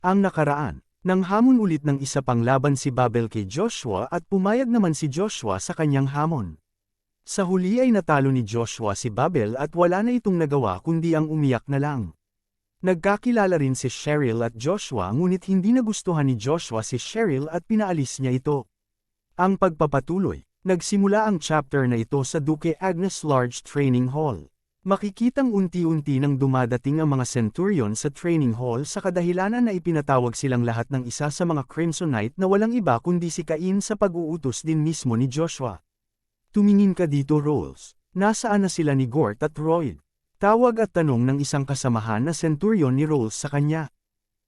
Ang nakaraan, nang hamon ulit ng isa pang laban si Babel kay Joshua at pumayag naman si Joshua sa kanyang hamon. Sa huli ay natalo ni Joshua si Babel at wala na itong nagawa kundi ang umiyak na lang. Nagkakilala rin si Cheryl at Joshua ngunit hindi nagustuhan ni Joshua si Cheryl at pinaalis niya ito. Ang pagpapatuloy, nagsimula ang chapter na ito sa Duke Agnes Large Training Hall. Makikitang unti-unti nang dumadating ang mga centurion sa training hall sa kadahilanan na ipinatawag silang lahat ng isa sa mga Crimsonite na walang iba kundi si Cain sa pag-uutos din mismo ni Joshua. Tumingin ka dito, Rolls. Nasaan na sila ni Gort at Royd? Tawag at tanong ng isang kasamahan na centurion ni Rolls sa kanya.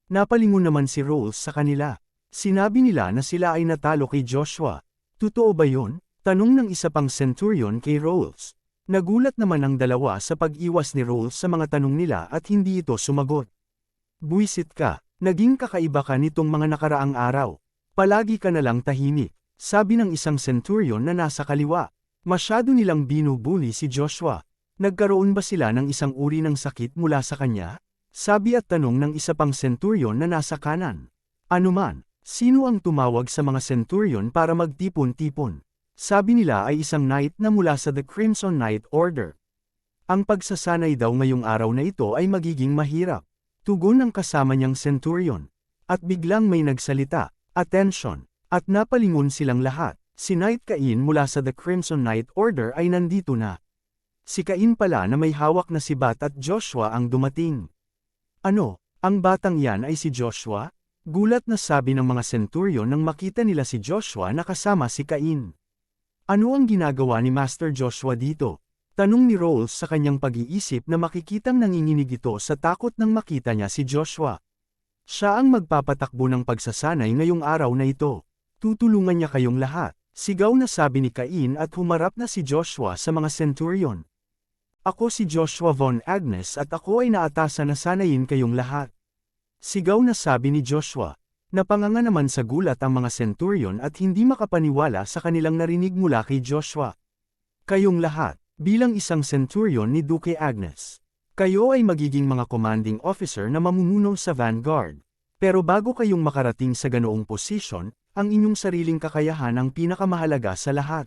Napalingon naman si Rolls sa kanila. Sinabi nila na sila ay natalo kay Joshua. Totoo ba yun? Tanong ng isa pang centurion kay Rolls. Nagulat naman ang dalawa sa pag-iwas ni Rolls sa mga tanong nila at hindi ito sumagot. Buwisit ka, naging kakaiba ka nitong mga nakaraang araw. Palagi ka na lang tahimik, sabi ng isang centurion na nasa kaliwa. Masyado nilang binubuli si Joshua. Nagkaroon ba sila ng isang uri ng sakit mula sa kanya? Sabi at tanong ng isa pang centurion na nasa kanan. Anuman, sino ang tumawag sa mga centurion para magtipon-tipon? Sabi nila ay isang knight na mula sa The Crimson Knight Order. Ang pagsasanay daw ngayong araw na ito ay magiging mahirap. Tugon ng kasama niyang centurion. At biglang may nagsalita, attention, at napalingon silang lahat. Si Knight Cain mula sa The Crimson Knight Order ay nandito na. Si Cain pala na may hawak na sibat at Joshua ang dumating. Ano, ang batang yan ay si Joshua? Gulat na sabi ng mga centurion nang makita nila si Joshua na kasama si Cain. Ano ang ginagawa ni Master Joshua dito? Tanong ni Rolls sa kanyang pag-iisip na makikitang nanginginig ito sa takot nang makita niya si Joshua. Siya ang magpapatakbo ng pagsasanay ngayong araw na ito. Tutulungan niya kayong lahat, sigaw na sabi ni Cain at humarap na si Joshua sa mga centurion. Ako si Joshua von Agnes at ako ay naatasan na sanayin kayong lahat. Sigaw na sabi ni Joshua. Napanganga naman sa gulat ang mga centurion at hindi makapaniwala sa kanilang narinig mula kay Joshua. Kayong lahat, bilang isang centurion ni Duke Agnes. Kayo ay magiging mga commanding officer na mamumuno sa vanguard. Pero bago kayong makarating sa ganoong posisyon, ang inyong sariling kakayahan ang pinakamahalaga sa lahat.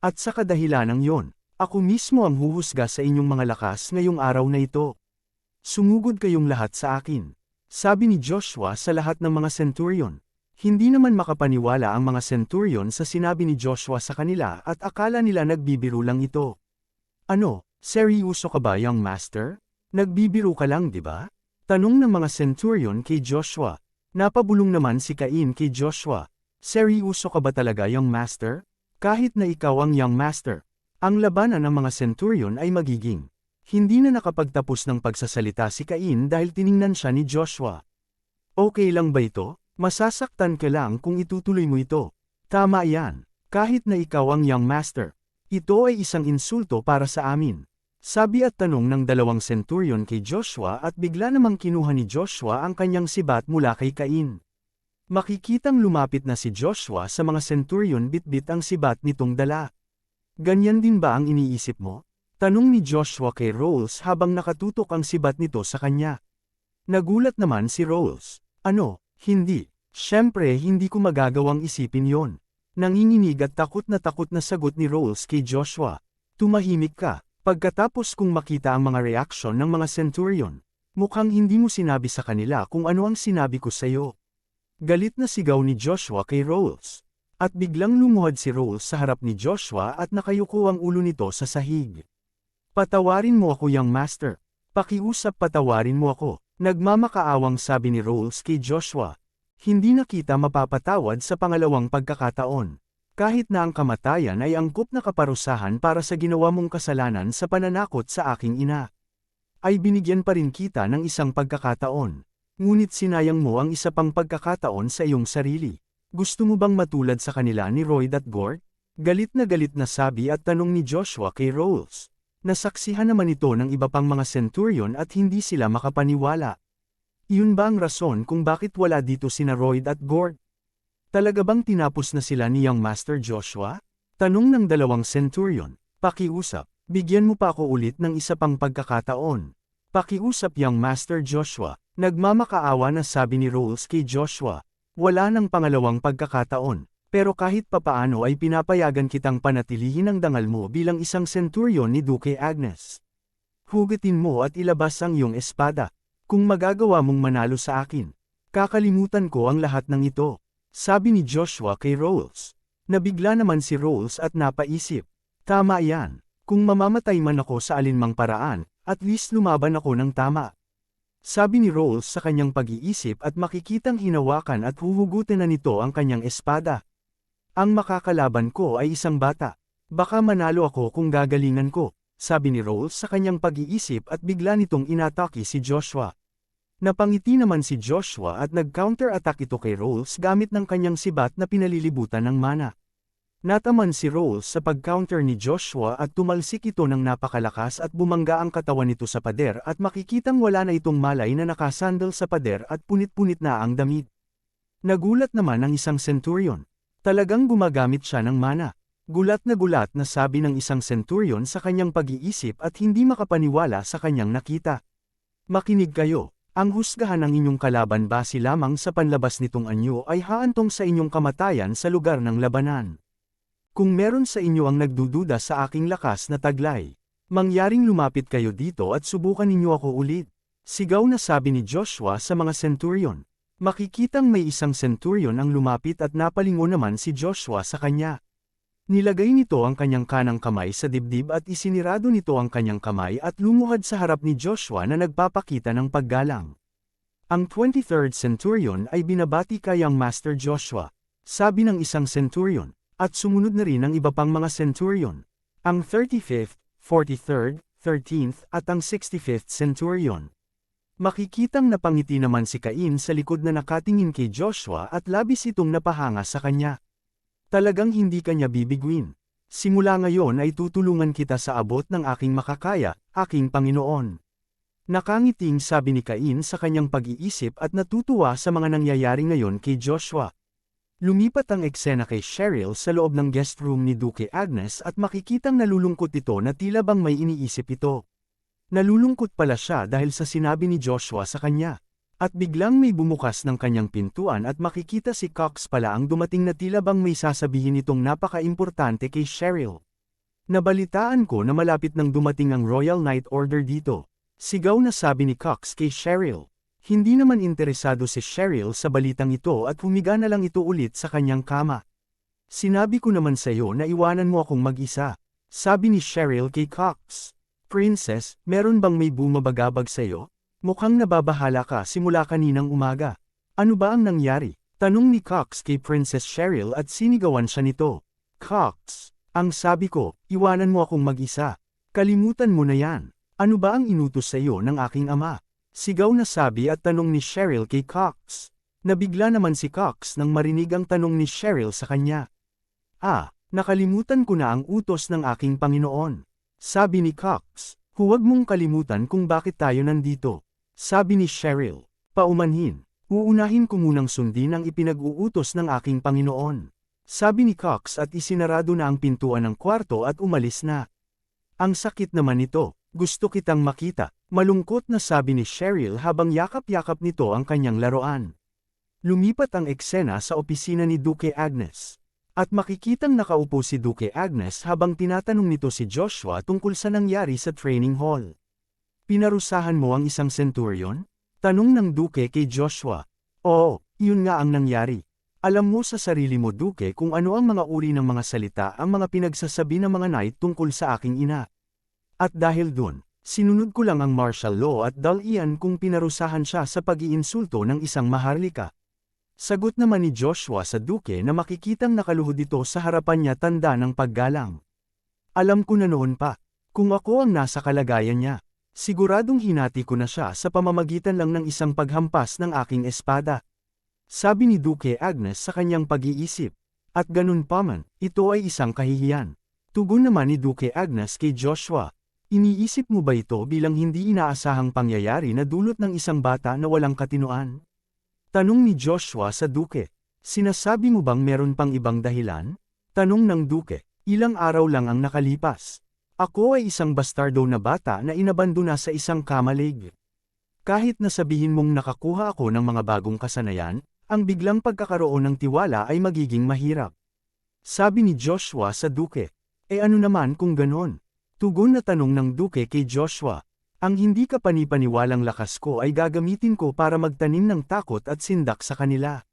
At sa kadahilanang yon, ako mismo ang huhusga sa inyong mga lakas ngayong araw na ito. Sumugod kayong lahat sa akin. Sabi ni Joshua sa lahat ng mga centurion. Hindi naman makapaniwala ang mga centurion sa sinabi ni Joshua sa kanila at akala nila nagbibiro lang ito. Ano, seryoso ka ba, young master? Nagbibiro ka lang, di ba? Tanong ng mga centurion kay Joshua. Napabulong naman si Cain kay Joshua. Seryoso ka ba talaga, young master? Kahit na ikaw ang young master, ang labanan ng mga centurion ay magiging. Hindi na nakapagtapos ng pagsasalita si Cain dahil tiningnan siya ni Joshua. Okay lang ba ito? Masasaktan ka lang kung itutuloy mo ito. Tama yan. Kahit na ikaw ang young master. Ito ay isang insulto para sa amin. Sabi at tanong ng dalawang centurion kay Joshua at bigla namang kinuha ni Joshua ang kanyang sibat mula kay Cain. Makikitang lumapit na si Joshua sa mga centurion bitbit ang sibat nitong dala. Ganyan din ba ang iniisip mo? Tanong ni Joshua kay Rolls habang nakatutok ang sibat nito sa kanya. Nagulat naman si Rolls. Ano, hindi. Siyempre hindi ko magagawang isipin yon. Nanginginig at takot na sagot ni Rolls kay Joshua. Tumahimik ka. Pagkatapos kong makita ang mga reaksyon ng mga centurion, mukhang hindi mo sinabi sa kanila kung ano ang sinabi ko sa iyo. Galit na sigaw ni Joshua kay Rolls. At biglang lumuhod si Rolls sa harap ni Joshua at nakayuko ang ulo nito sa sahig. Patawarin mo ako, young master. Pakiusap, patawarin mo ako. Nagmamakaawang sabi ni Rolls kay Joshua. Hindi na kita mapapatawad sa pangalawang pagkakataon. Kahit na ang kamatayan ay angkop na kaparusahan para sa ginawa mong kasalanan sa pananakot sa aking ina. Ay binigyan pa rin kita ng isang pagkakataon. Ngunit sinayang mo ang isa pang pagkakataon sa iyong sarili. Gusto mo bang matulad sa kanila ni Royd at Gort? Galit na sabi at tanong ni Joshua kay Rolls. Nasaksihan naman ito ng iba pang mga centurion at hindi sila makapaniwala. Iyon ba ang rason kung bakit wala dito sina Royd at Gort? Talaga bang tinapos na sila ni young Master Joshua? Tanong ng dalawang centurion. Pakiusap, bigyan mo pa ako ulit ng isa pang pagkakataon. Pakiusap, young Master Joshua. Nagmamakaawa na sabi ni Rolls kay Joshua. Wala nang pangalawang pagkakataon, pero kahit papaano ay pinapayagan kitang panatilihin ang dangal mo bilang isang centurion ni Duke Agnes. Hugatin mo at ilabas ang iyong espada. Kung magagawa mong manalo sa akin, kakalimutan ko ang lahat ng ito, sabi ni Joshua kay Rolls. Nabigla naman si Rolls at napaisip. Tama yan, kung mamamatay man ako sa alinmang paraan, at least lumaban ako ng tama. Sabi ni Rolls sa kanyang pag-iisip at makikitang hinawakan at huhugutin na nito ang kanyang espada. Ang makakalaban ko ay isang bata. Baka manalo ako kung gagalingan ko, sabi ni Rolls sa kanyang pag-iisip at bigla nitong inatake si Joshua. Napangiti naman si Joshua at nag-counter-attack ito kay Rolls gamit ng kanyang sibat na pinalilibutan ng mana. Nataman si Rolls sa pag-counter ni Joshua at tumalsik ito ng napakalakas at bumangga ang katawan nito sa pader at makikitang wala na itong malay na nakasandal sa pader at punit-punit na ang damit. Nagulat naman ang isang centurion. Talagang gumagamit siya ng mana. Gulat na sabi ng isang centurion sa kanyang pag-iisip at hindi makapaniwala sa kanyang nakita. Makinig kayo, ang husgahan ng inyong kalaban base lamang sa panlabas nitong anyo ay haantong sa inyong kamatayan sa lugar ng labanan. Kung meron sa inyo ang nagdududa sa aking lakas na taglay, mangyaring lumapit kayo dito at subukan ninyo ako ulit. Sigaw na sabi ni Joshua sa mga centurion. Makikitang may isang centurion ang lumapit at napalingo naman si Joshua sa kanya. Nilagay nito ang kanyang kanang kamay sa dibdib at isinirado nito ang kanyang kamay at lumuhad sa harap ni Joshua na nagpapakita ng paggalang. Ang 23rd centurion ay binabati kayang Master Joshua, sabi ng isang centurion. At sumunod na rin ang iba pang mga centurion. Ang 35th, 43rd, 13th at ang 65th centurion. Makikitang napangiti naman si Cain sa likod na nakatingin kay Joshua at labis itong napahanga sa kanya. Talagang hindi kanya bibiguin. Simula ngayon ay tutulungan kita sa abot ng aking makakaya, aking Panginoon. Nakangiting sabi ni Cain sa kanyang pag-iisip at natutuwa sa mga nangyayari ngayon kay Joshua. Lumipat ang eksena kay Cheryl sa loob ng guest room ni Duke Agnes at makikitang nalulungkot ito na tila bang may iniisip ito. Nalulungkot pala siya dahil sa sinabi ni Joshua sa kanya. At biglang may bumukas ng kanyang pintuan at makikita si Cox pala ang dumating na tila bang may sasabihin itong napaka-importante kay Cheryl. Nabalitaan ko na malapit nang dumating ang Royal Knight Order dito. Sigaw na sabi ni Cox kay Cheryl. Hindi naman interesado si Cheryl sa balitang ito at humiga na lang ito ulit sa kanyang kama. Sinabi ko naman sa iyo na iwanan mo akong mag-isa, sabi ni Cheryl kay Cox. Princess, meron bang may bumabagabag sa iyo? Mukhang nababahala ka simula kaninang umaga. Ano ba ang nangyari? Tanong ni Cox kay Princess Cheryl at sinigawan siya nito. Cox, ang sabi ko, iwanan mo akong mag-isa. Kalimutan mo na yan. Ano ba ang inutos sa iyo ng aking ama? Sigaw na sabi at tanong ni Cheryl kay Cox. Nabigla naman si Cox nang marinig ang tanong ni Cheryl sa kanya. Nakalimutan ko na ang utos ng aking Panginoon. Sabi ni Cox, huwag mong kalimutan kung bakit tayo nandito. Sabi ni Cheryl, paumanhin, uunahin ko munang sundin ang ipinag-uutos ng aking Panginoon. Sabi ni Cox at isinarado na ang pintuan ng kwarto at umalis na. Ang sakit naman nito. Gusto kitang makita, malungkot na sabi ni Cheryl habang yakap-yakap nito ang kanyang laruan. Lumipat ang eksena sa opisina ni Duke Agnes. At makikitang nakaupo si Duke Agnes habang tinatanong nito si Joshua tungkol sa nangyari sa training hall. Pinarusahan mo ang isang centurion? Tanong ng Duke kay Joshua. Oo, yun nga ang nangyari. Alam mo sa sarili mo Duke kung ano ang mga uri ng mga salita ang mga pinagsasabi ng mga knight tungkol sa aking ina. At dahil dun, sinunod ko lang ang martial law at dalian kung pinarusahan siya sa pag-iinsulto ng isang maharlika. Sagot naman ni Joshua sa Duke na makikitang nakaluhod ito sa harapan niya tanda ng paggalang. Alam ko na noon pa, kung ako ang nasa kalagayan niya, siguradong hinati ko na siya sa pamamagitan lang ng isang paghampas ng aking espada. Sabi ni Duke Agnes sa kanyang pag-iisip. At ganun pa man, ito ay isang kahihiyan. Tugon naman ni Duke Agnes kay Joshua. Iniisip mo ba ito bilang hindi inaasahang pangyayari na dulot ng isang bata na walang katinoan? Tanong ni Joshua sa Duke. Sinasabi mo bang meron pang ibang dahilan? Tanong ng Duke. Ilang araw lang ang nakalipas. Ako ay isang bastardo na bata na inabandona sa isang kamalig. Kahit na sabihin mong nakakuha ako ng mga bagong kasanayan, ang biglang pagkakaroon ng tiwala ay magiging mahirap. Sabi ni Joshua sa Duke. Ano naman kung ganon? Tugon na tanong ng Duke kay Joshua. Ang hindi kapanipaniwalang lakas ko ay gagamitin ko para magtanim ng takot at sindak sa kanila.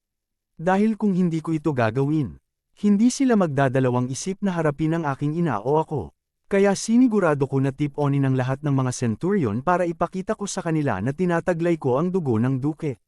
Dahil kung hindi ko ito gagawin, hindi sila magdadalawang isip na harapin ang aking ina o ako. Kaya sinigurado ko na tip-onin ang lahat ng mga centurion para ipakita ko sa kanila na tinataglay ko ang dugo ng Duke.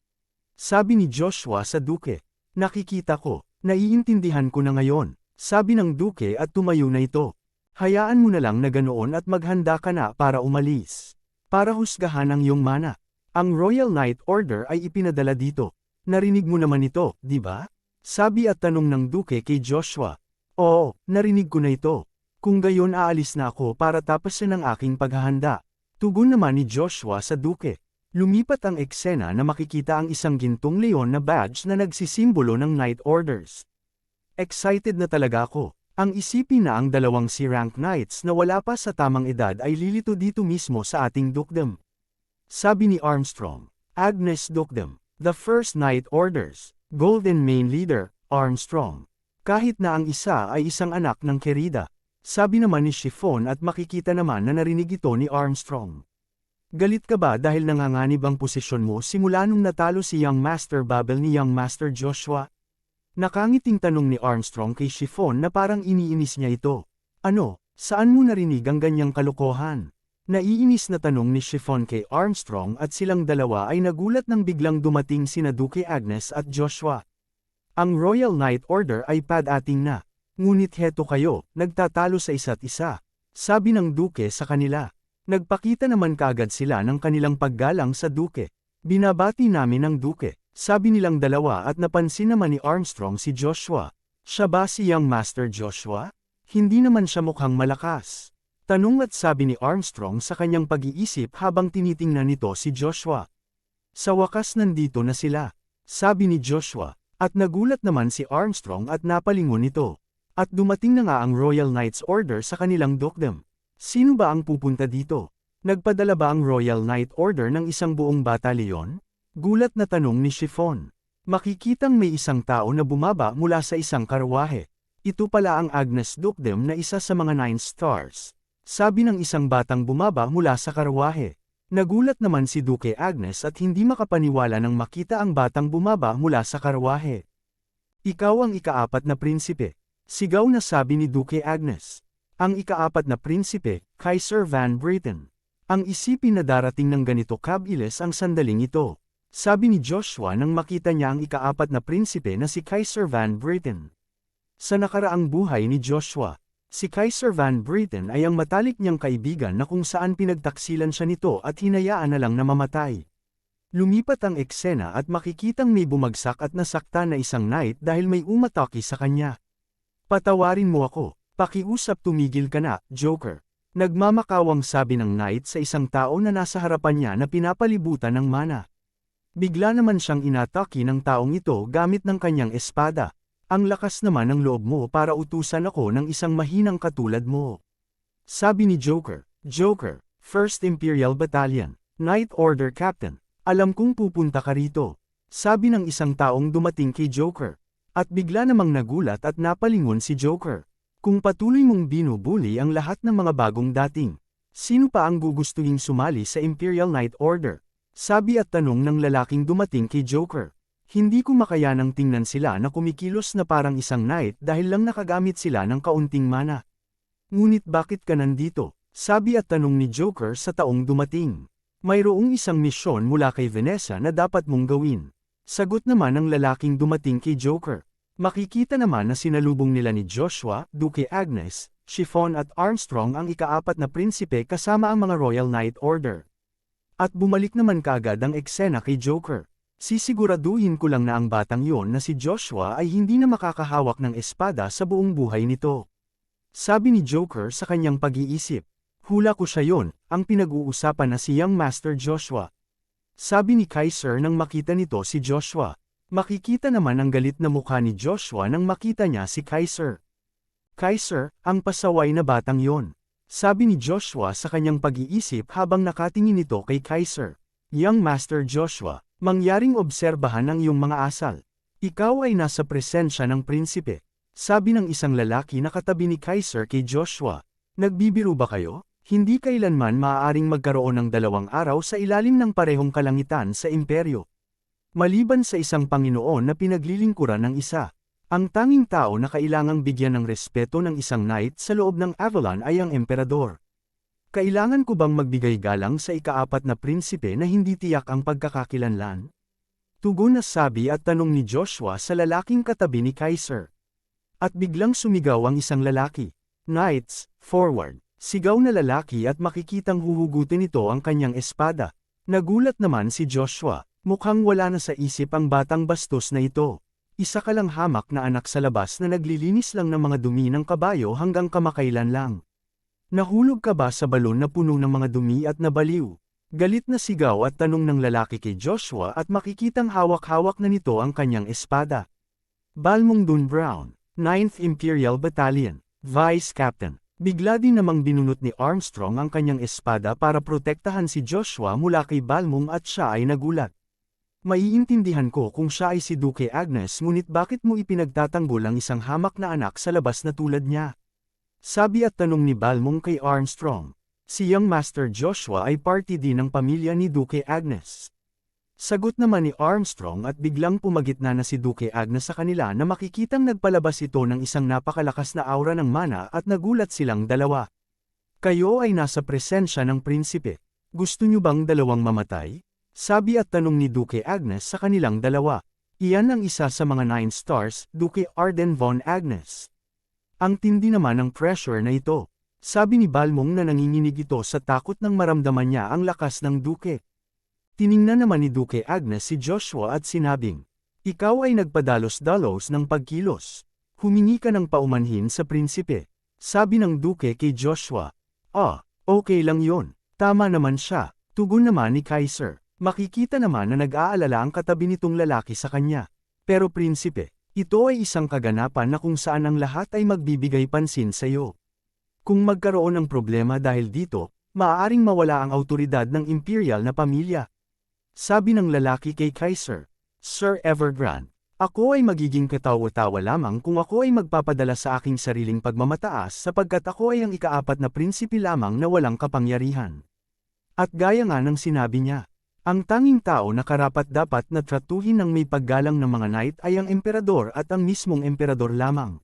Sabi ni Joshua sa Duke. Nakikita ko, naiintindihan ko na ngayon, sabi ng Duke at tumayo na ito. Hayaan mo na lang na ganoon at maghanda ka na para umalis. Para husgahan ang iyong mana. Ang Royal Knight Order ay ipinadala dito. Narinig mo naman ito, di ba? Sabi at tanong ng Duke kay Joshua. Oo, narinig ko na ito. Kung gayon aalis na ako para tapusin ang aking paghahanda. Tugon naman ni Joshua sa Duke. Lumipat ang eksena na makikita ang isang gintong leon na badge na nagsisimbolo ng Knight Orders. Excited na talaga ako. Ang isipin na ang dalawang C-rank knights na wala pa sa tamang edad ay lilito dito mismo sa ating dukedom. Sabi ni Armstrong. Agnes Dukedom. The First Knight Orders. Golden Main Leader, Armstrong. Kahit na ang isa ay isang anak ng Kerida. Sabi naman ni Chiffon at makikita naman na narinig ito ni Armstrong. Galit ka ba dahil nanganganib ang posisyon mo simula nung natalo si Young Master Babel ni Young Master Joshua? Nakangiting tanong ni Armstrong kay Chiffon na parang iniinis niya ito. Ano, saan mo narinig ang ganyang kalokohan? Naiinis na tanong ni Chiffon kay Armstrong at silang dalawa ay nagulat nang biglang dumating sina Duke Agnes at Joshua. Ang Royal Knight Order ay pad-ating na. Ngunit heto kayo, nagtatalo sa isa't isa. Sabi ng Duke sa kanila. Nagpakita naman kaagad sila ng kanilang paggalang sa Duke. Binabati namin ang Duke. Sabi nilang dalawa at napansin naman ni Armstrong si Joshua. Siya ba si Young Master Joshua? Hindi naman siya mukhang malakas. Tanong at sabi ni Armstrong sa kanyang pag-iisip habang tinitingnan nito si Joshua. Sa wakas nandito na sila. Sabi ni Joshua. At nagulat naman si Armstrong at napalingon ito. At dumating na nga ang Royal Knights Order sa kanilang dukedom. Sino ba ang pupunta dito? Nagpadala ba ang Royal Knight Order ng isang buong batalyon? Gulat na tanong ni Chiffon. Makikitang may isang tao na bumaba mula sa isang karwahe. Ito pala ang Agnes Dukedom na isa sa mga 9 stars. Sabi ng isang batang bumaba mula sa karwahe. Nagulat naman si Duke Agnes at hindi makapaniwala nang makita ang batang bumaba mula sa karwahe. Ikaw ang ikaapat na prinsipe. Sigaw na sabi ni Duke Agnes. Ang ikaapat na prinsipe, Kaiser Van Britain. Ang isipin na darating ng ganito kabilis ang sandaling ito. Sabi ni Joshua nang makita niya ang ikaapat na prinsipe na si Kaiser Van Britain. Sa nakaraang buhay ni Joshua, si Kaiser Van Britain ay ang matalik niyang kaibigan na kung saan pinagtaksilan siya nito at hinayaan na lang na mamatay. Lumipat ang eksena at makikitang may bumagsak at nasakta na isang knight dahil may umatake sa kanya. Patawarin mo ako, pakiusap tumigil ka na, Joker. Nagmamakawang sabi ng knight sa isang tao na nasa harapan niya na pinapalibutan ng mana. Bigla naman siyang inatake ng taong ito gamit ng kanyang espada. Ang lakas naman ng loob mo para utusan ako ng isang mahinang katulad mo. Sabi ni Joker, Joker, 1st Imperial Battalion, Knight Order Captain, alam kong pupunta ka rito. Sabi ng isang taong dumating kay Joker. At bigla namang nagulat at napalingon si Joker. Kung patuloy mong binubuli ang lahat ng mga bagong dating, sino pa ang gugustuhin sumali sa Imperial Knight Order? Sabi at tanong ng lalaking dumating kay Joker. Hindi ko makayanang tingnan sila na kumikilos na parang isang knight dahil lang nakagamit sila ng kaunting mana. Ngunit bakit ka nandito? Sabi at tanong ni Joker sa taong dumating. Mayroong isang misyon mula kay Vanessa na dapat mong gawin. Sagot naman ng lalaking dumating kay Joker. Makikita naman na sinalubong nila ni Joshua, Duke Agnes, Chiffon at Armstrong ang ikaapat na prinsipe kasama ang mga Royal Knight Order. At bumalik naman kaagad ang eksena kay Joker. Sisiguraduhin ko lang na ang batang yon na si Joshua ay hindi na makakahawak ng espada sa buong buhay nito. Sabi ni Joker sa kanyang pag-iisip. Hula ko siya yon, ang pinag-uusapan na si Young Master Joshua. Sabi ni Kaiser nang makita nito si Joshua. Makikita naman ang galit na mukha ni Joshua nang makita niya si Kaiser. Kaiser, ang pasaway na batang yon. Sabi ni Joshua sa kanyang pag-iisip habang nakatingin ito kay Kaiser. Young Master Joshua, mangyaring obserbahan ang iyong mga asal. Ikaw ay nasa presensya ng prinsipe. Sabi ng isang lalaki na katabi ni Kaiser kay Joshua. Nagbibiro ba kayo? Hindi kailanman maaaring magkaroon ng 2 araw sa ilalim ng parehong kalangitan sa imperyo. Maliban sa isang Panginoon na pinaglilingkuran ng isa. Ang tanging tao na kailangang bigyan ng respeto ng isang knight sa loob ng Avalon ay ang emperador. Kailangan ko bang magbigay galang sa ika-4 na prinsipe na hindi tiyak ang pagkakakilanlan? Tugon na sabi at tanong ni Joshua sa lalaking katabi ni Kaiser. At biglang sumigaw ang isang lalaki. Knights, forward! Sigaw na lalaki at makikitang huhugutin nito ang kanyang espada. Nagulat naman si Joshua. Mukhang wala na sa isip ang batang bastos na ito. Isa ka lang hamak na anak sa labas na naglilinis lang ng mga dumi ng kabayo hanggang kamakailan lang. Nahulog ka ba sa balon na puno ng mga dumi at nabaliw? Galit na sigaw at tanong ng lalaki kay Joshua at makikitang hawak-hawak na nito ang kanyang espada. Balmung Dun Brown, 9th Imperial Battalion, Vice Captain. Bigla din namang binunot ni Armstrong ang kanyang espada para protektahan si Joshua mula kay Balmung at siya ay nagulat. Maiintindihan ko kung siya ay si Duke Agnes ngunit bakit mo ipinagtatanggol ang isang hamak na anak sa labas na tulad niya? Sabi at tanong ni Balmung kay Armstrong. Si Young Master Joshua ay party din ng pamilya ni Duke Agnes. Sagot naman ni Armstrong at biglang pumagitna na si Duke Agnes sa kanila na makikitang nagpalabas ito ng isang napakalakas na aura ng mana at nagulat silang dalawa. Kayo ay nasa presensya ng prinsipe. Gusto niyo bang dalawang mamatay? Sabi at tanong ni Duke Agnes sa kanilang dalawa. Iyan ang isa sa mga 9 stars, Duke Arden von Agnes. Ang tindi naman ng pressure na ito. Sabi ni Balmung na nanginginig ito sa takot nang maramdaman niya ang lakas ng Duke. Tiningnan naman ni Duke Agnes si Joshua at sinabing, ikaw ay nagpadalos-dalos ng pagkilos. Humingi ka ng paumanhin sa prinsipe. Sabi ng Duke kay Joshua. Okay lang yon. Tama naman siya. Tugon naman ni Kaiser. Makikita naman na nag-aalala ang katabi nitong lalaki sa kanya. Pero prinsipe, ito ay isang kaganapan na kung saan ang lahat ay magbibigay pansin sa iyo. Kung magkaroon ng problema dahil dito, maaaring mawala ang autoridad ng imperial na pamilya. Sabi ng lalaki kay Kaiser, Sir Evergrande, ako ay magiging katawa-tawa lamang kung ako ay magpapadala sa aking sariling pagmamataas sapagkat ako ay ang ika-4 na prinsipe lamang na walang kapangyarihan. At gaya nga ng sinabi niya, ang tanging tao na karapat-dapat na tratuhin ng may paggalang ng mga knight ay ang emperador at ang mismong emperador lamang.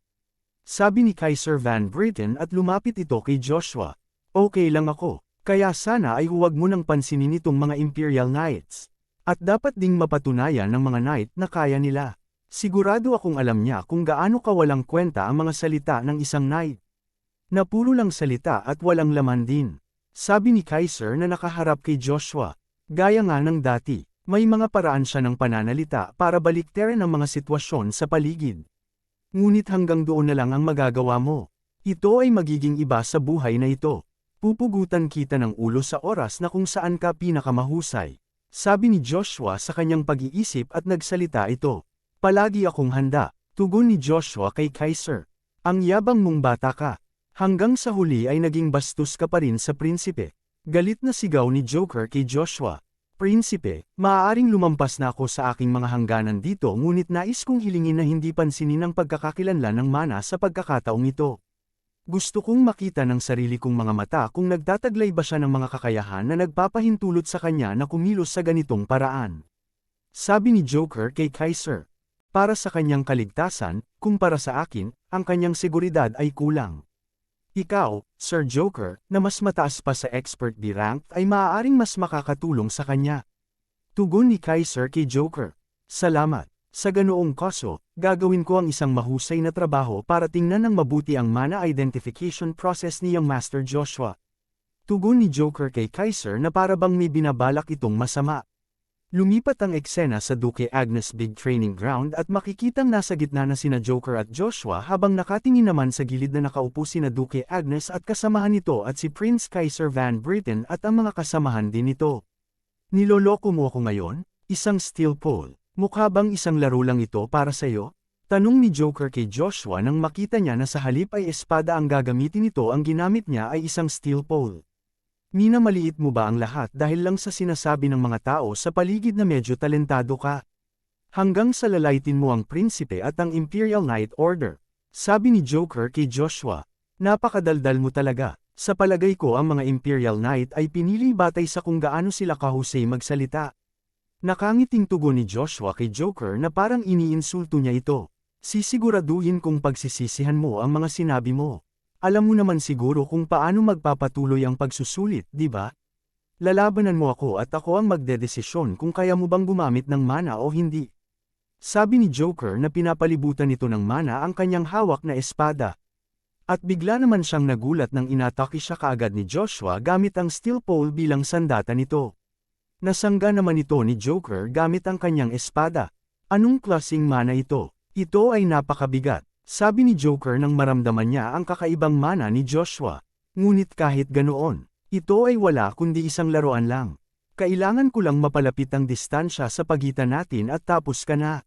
Sabi ni Kaiser Van Britten at lumapit ito kay Joshua. Okay lang ako, kaya sana ay huwag mo nang pansinin itong mga imperial knights. At dapat ding mapatunayan ng mga knight na kaya nila. Sigurado akong alam niya kung gaano kawalang kwenta ang mga salita ng isang knight. Na puro lang salita at walang laman din. Sabi ni Kaiser na nakaharap kay Joshua. Gaya nga ng dati, may mga paraan siya ng pananalita para baliktarin ang mga sitwasyon sa paligid. Ngunit hanggang doon na lang ang magagawa mo. Ito ay magiging iba sa buhay na ito. Pupugutan kita ng ulo sa oras na kung saan ka pinakamahusay. Sabi ni Joshua sa kanyang pag-iisip at nagsalita ito. Palagi akong handa. Tugon ni Joshua kay Kaiser. Ang yabang mong bata ka. Hanggang sa huli ay naging bastos ka pa rin sa prinsipe. Galit na sigaw ni Joker kay Joshua. Prinsipe, maaaring lumampas na ako sa aking mga hangganan dito ngunit nais kong hilingin na hindi pansinin ang pagkakakilanlan ng mana sa pagkakataong ito. Gusto kong makita ng sarili kong mga mata kung nagtataglay ba siya ng mga kakayahan na nagpapahintulot sa kanya na kumilos sa ganitong paraan. Sabi ni Joker kay Kaiser. Para sa kanyang kaligtasan, kumpara sa akin, ang kanyang seguridad ay kulang. Ikaw, Sir Joker, na mas mataas pa sa expert B rank ay maaaring mas makakatulong sa kanya. Tugon ni Kaiser kay Joker. Salamat. Sa ganoong kaso, gagawin ko ang isang mahusay na trabaho para tingnan ng mabuti ang mana identification process ni Young Master Joshua. Tugon ni Joker kay Kaiser na para bang may binabalak itong masama. Lumipat ang eksena sa Duke Agnes Big Training Ground at makikitang nasa gitna na sina Joker at Joshua habang nakatingin naman sa gilid na nakaupo sina Duke Agnes at kasamahan nito at si Prince Kaiser Van Britten at ang mga kasamahan din nito. Niloloko mo ako ngayon? Isang steel pole. Mukha bang isang laro lang ito para sa'yo? Tanong ni Joker kay Joshua nang makita niya na sa halip ay espada ang gagamitin nito ang ginamit niya ay isang steel pole. Minamaliit mo ba ang lahat dahil lang sa sinasabi ng mga tao sa paligid na medyo talentado ka? Hanggang sa lalaitin mo ang prinsipe at ang Imperial Knight Order. Sabi ni Joker kay Joshua. Napakadaldal mo talaga. Sa palagay ko ang mga Imperial Knight ay pinili batay sa kung gaano sila kahusay magsalita. Nakangiting tugon ni Joshua kay Joker na parang iniinsulto niya ito. Sisiguraduhin kung pagsisisihan mo ang mga sinabi mo. Alam mo naman siguro kung paano magpapatuloy ang pagsusulit, di ba? Lalabanan mo ako at ako ang magdedesisyon kung kaya mo bang gumamit ng mana o hindi. Sabi ni Joker na pinapalibutan nito ng mana ang kanyang hawak na espada. At bigla naman siyang nagulat nang inatake siya kaagad ni Joshua gamit ang steel pole bilang sandata nito. Nasangga naman ito ni Joker gamit ang kanyang espada. Anong klaseng mana ito? Ito ay napakabigat. Sabi ni Joker nang maramdaman niya ang kakaibang mana ni Joshua. Ngunit kahit ganoon, ito ay wala kundi isang laruan lang. Kailangan ko lang mapalapit ang distansya sa pagitan natin at tapos ka na.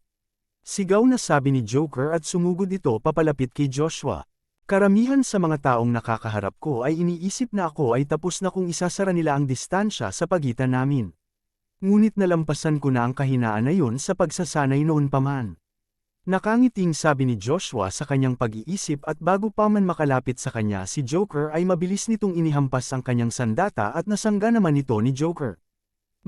Sigaw na sabi ni Joker at sumugod ito papalapit kay Joshua. Karamihan sa mga taong nakakaharap ko ay iniisip na ako ay tapos na kung isasara nila ang distansya sa pagitan namin. Ngunit nalampasan ko na ang kahinaan na yun sa pagsasanay noon pa man. Nakangiting sabi ni Joshua sa kanyang pag-iisip at bago pa man makalapit sa kanya si Joker ay mabilis nitong inihampas ang kanyang sandata at nasangga naman ito ni Joker.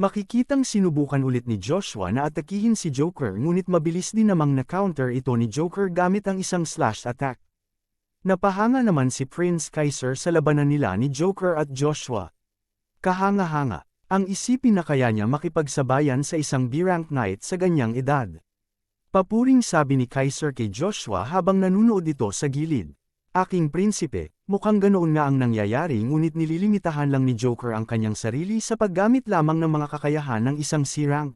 Makikitang sinubukan ulit ni Joshua na atakihin si Joker ngunit mabilis din namang na-counter ito ni Joker gamit ang isang slash attack. Napahanga naman si Prince Kaiser sa labanan nila ni Joker at Joshua. Kahanga-hanga, ang isipin na kaya niya makipagsabayan sa isang B-rank knight sa ganyang edad. Papuring sabi ni Kaiser kay Joshua habang nanunood ito sa gilid. Aking prinsipe, mukhang ganoon nga ang nangyayari ngunit nililimitahan lang ni Joker ang kanyang sarili sa paggamit lamang ng mga kakayahan ng isang C-rank.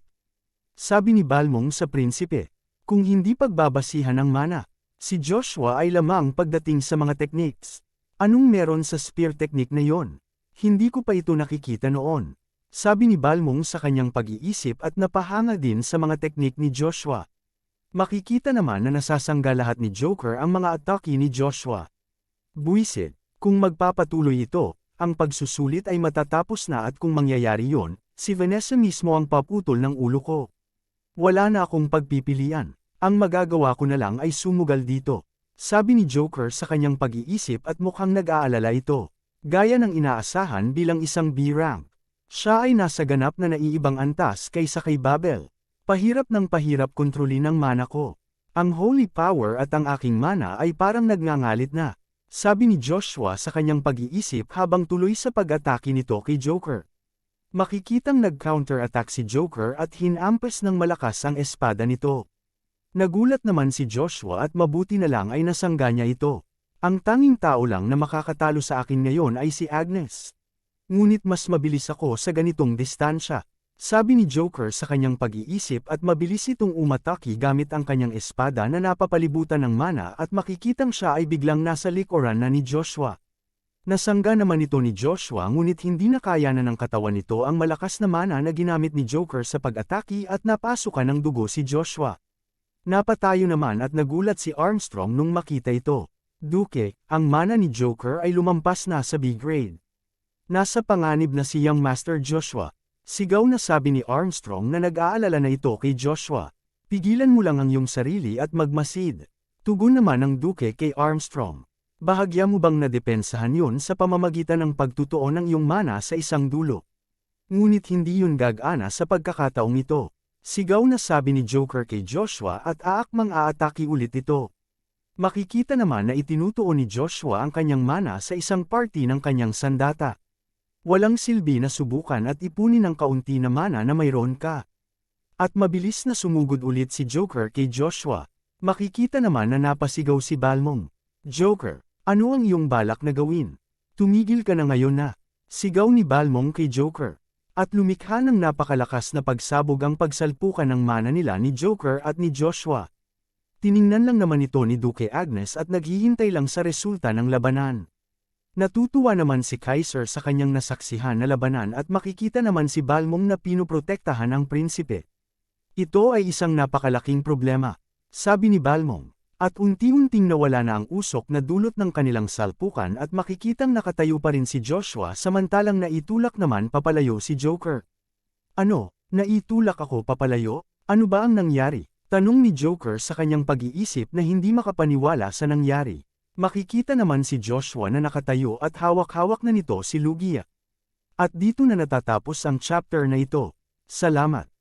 Sabi ni Balmong sa prinsipe, kung hindi pagbabasihan ng mana. Si Joshua ay lamang pagdating sa mga techniques. Anong meron sa spear technique na yon? Hindi ko pa ito nakikita noon. Sabi ni Balmong sa kanyang pag-iisip at napahanga din sa mga technique ni Joshua. Makikita naman na nasasangga lahat ni Joker ang mga atake ni Joshua. Buwisit, kung magpapatuloy ito, ang pagsusulit ay matatapos na at kung mangyayari yon, si Vanessa mismo ang paputol ng ulo ko. Wala na akong pagpipilian. Ang magagawa ko na lang ay sumugal dito. Sabi ni Joker sa kanyang pag-iisip at mukhang nag-aalala ito. Gaya ng inaasahan bilang isang B-rank. Siya ay nasa ganap na naiibang antas kaysa kay Babel. Pahirap ng pahirap kontrolin ang mana ko. Ang holy power at ang aking mana ay parang nagngangalit na. Sabi ni Joshua sa kanyang pag-iisip habang tuloy sa pag-atake nito kay Joker. Makikitang nag-counter-attack si Joker at hinampas ng malakas ang espada nito. Nagulat naman si Joshua at mabuti na lang ay nasangga niya ito. Ang tanging tao lang na makakatalo sa akin ngayon ay si Agnes. Ngunit mas mabilis ako sa ganitong distansya. Sabi ni Joker sa kanyang pag-iisip at mabilis itong umatake gamit ang kanyang espada na napapalibutan ng mana at makikitang siya ay biglang nasa likuran na ni Joshua. Nasangga naman ito ni Joshua ngunit hindi na kaya na ng katawan nito ang malakas na mana na ginamit ni Joker sa pag-atake at napasukan ng dugo si Joshua. Napatayo naman at nagulat si Armstrong nung makita ito. Duke, ang mana ni Joker ay lumampas na sa B-grade. Nasa panganib na si Young Master Joshua. Sigaw na sabi ni Armstrong na nag-aalala na ito kay Joshua. Pigilan mo lang ang iyong sarili at magmasid. Tugon naman ng Duke kay Armstrong. Bahagya mo bang nadepensahan yun sa pamamagitan ng pagtutuon ng iyong mana sa isang dulo? Ngunit hindi yun gagana sa pagkakataong ito. Sigaw na sabi ni Joker kay Joshua at aakmang aatake ulit ito. Makikita naman na itinutuon ni Joshua ang kanyang mana sa isang party ng kanyang sandata. Walang silbi na subukan at ipunin ang kaunti na mana na mayroon ka. At mabilis na sumugod ulit si Joker kay Joshua. Makikita naman na napasigaw si Balmong. Joker, ano ang iyong balak na gawin? Tumigil ka na ngayon na. Sigaw ni Balmong kay Joker. At lumikha ng napakalakas na pagsabog ang pagsalpukan ng mana nila ni Joker at ni Joshua. Tiningnan lang naman ito ni Duke Agnes at naghihintay lang sa resulta ng labanan. Natutuwa naman si Kaiser sa kanyang nasaksihan na labanan at makikita naman si Balmong na pinoprotektahan ang prinsipe. Ito ay isang napakalaking problema. Sabi ni Balmong, At unti-unting nawala na ang usok na dulot ng kanilang salpukan at makikitang nakatayo pa rin si Joshua samantalang naitulak naman papalayo si Joker. Ano, naitulak ako papalayo? Ano ba ang nangyari? Tanong ni Joker sa kanyang pag-iisip na hindi makapaniwala sa nangyari. Makikita naman si Joshua na nakatayo at hawak-hawak na nito si Lugia. At dito na natatapos ang chapter na ito. Salamat.